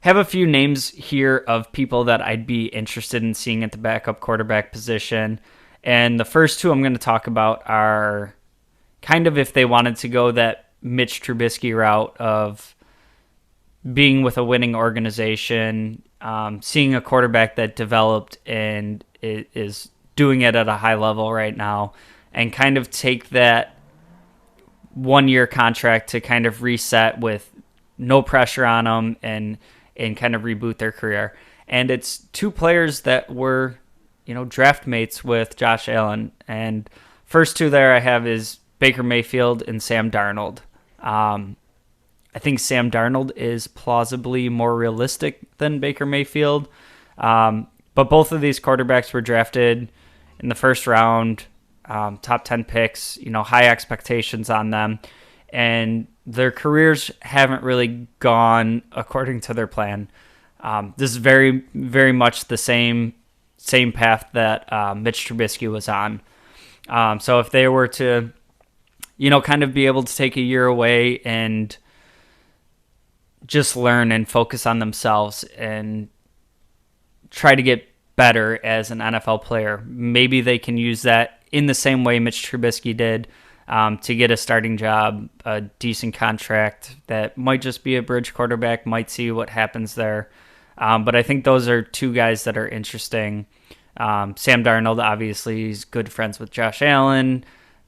Have a few names here of people that I'd be interested in seeing at the backup quarterback position. And the first two I'm going to talk about are kind of if they wanted to go that Mitch Trubisky route of being with a winning organization, seeing a quarterback that developed and is doing it at a high level right now, and kind of take that 1 year contract to kind of reset with no pressure on them and kind of reboot their career. And it's two players that were, draft mates with Josh Allen. And first two there I have is Baker Mayfield and Sam Darnold. I think Sam Darnold is plausibly more realistic than Baker Mayfield. But both of these quarterbacks were drafted in the first round, top 10 picks, high expectations on them. And their careers haven't really gone according to their plan. This is very, very much the same path that Mitch Trubisky was on. So if they were to, kind of be able to take a year away and just learn and focus on themselves and try to get better as an NFL player, maybe they can use that in the same way Mitch Trubisky did to get a starting job, a decent contract that might just be a bridge quarterback, might see what happens there. But I think those are two guys that are interesting. Sam Darnold, obviously, he's good friends with Josh Allen.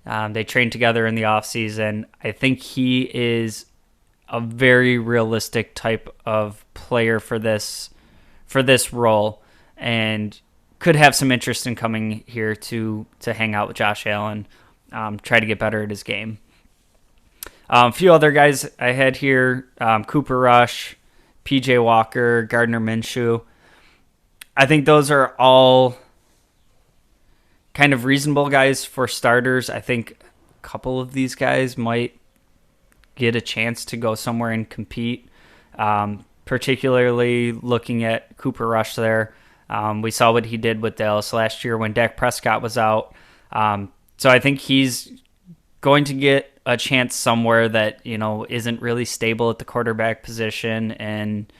They trained together in the offseason. I think he is a very realistic type of player for this role, and could have some interest in coming here to hang out with Josh Allen, try to get better at his game. A few other guys I had here, Cooper Rush, PJ Walker, Gardner Minshew. I think those are all kind of reasonable guys for starters. I think a couple of these guys might get a chance to go somewhere and compete, particularly looking at Cooper Rush there. We saw what he did with Dallas last year when Dak Prescott was out. So I think he's going to get a chance somewhere that, isn't really stable at the quarterback position, and,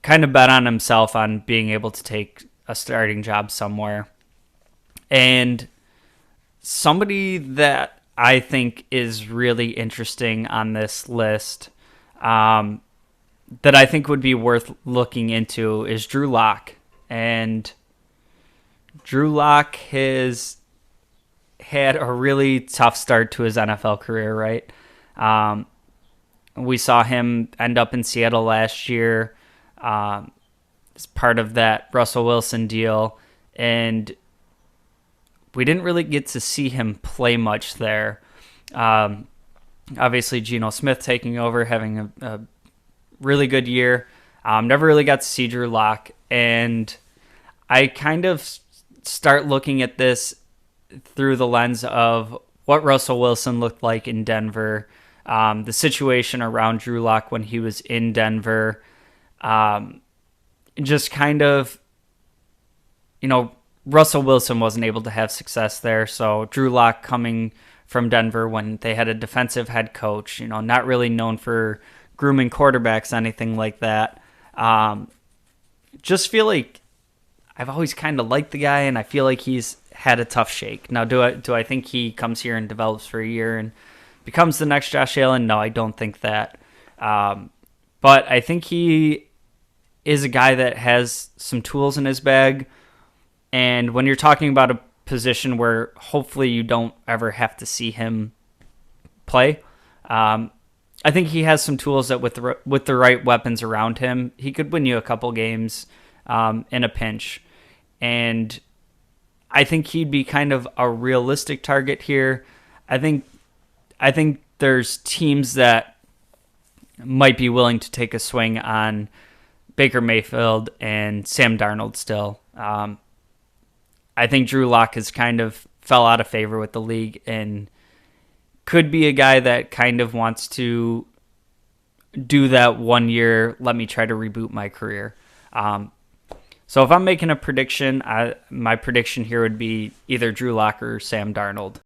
kind of bet on himself on being able to take a starting job somewhere. And somebody that I think is really interesting on this list, that I think would be worth looking into, is Drew Lock. And Drew Lock has had a really tough start to his NFL career, right? We saw him end up in Seattle last year as part of that Russell Wilson deal, and we didn't really get to see him play much there. Obviously, Geno Smith taking over, having a really good year. Never really got to see Drew Lock, and I kind of start looking at this through the lens of what Russell Wilson looked like in Denver, the situation around Drew Lock when he was in Denver, just kind of, Russell Wilson wasn't able to have success there, so Drew Lock coming from Denver when they had a defensive head coach, not really known for grooming quarterbacks, anything like that. Just feel like I've always kind of liked the guy, and I feel like he's had a tough shake. Now, do I think he comes here and develops for a year and becomes the next Josh Allen? No, I don't think that. But I think he is a guy that has some tools in his bag. And when you're talking about a position where hopefully you don't ever have to see him play, I think he has some tools that with the right weapons around him, he could win you a couple games in a pinch. And I think he'd be kind of a realistic target here. I think there's teams that might be willing to take a swing on Baker Mayfield and Sam Darnold still. I think Drew Lock has kind of fell out of favor with the league and could be a guy that kind of wants to do that 1 year, let me try to reboot my career. So if I'm making a prediction, my prediction here would be either Drew Lock or Sam Darnold.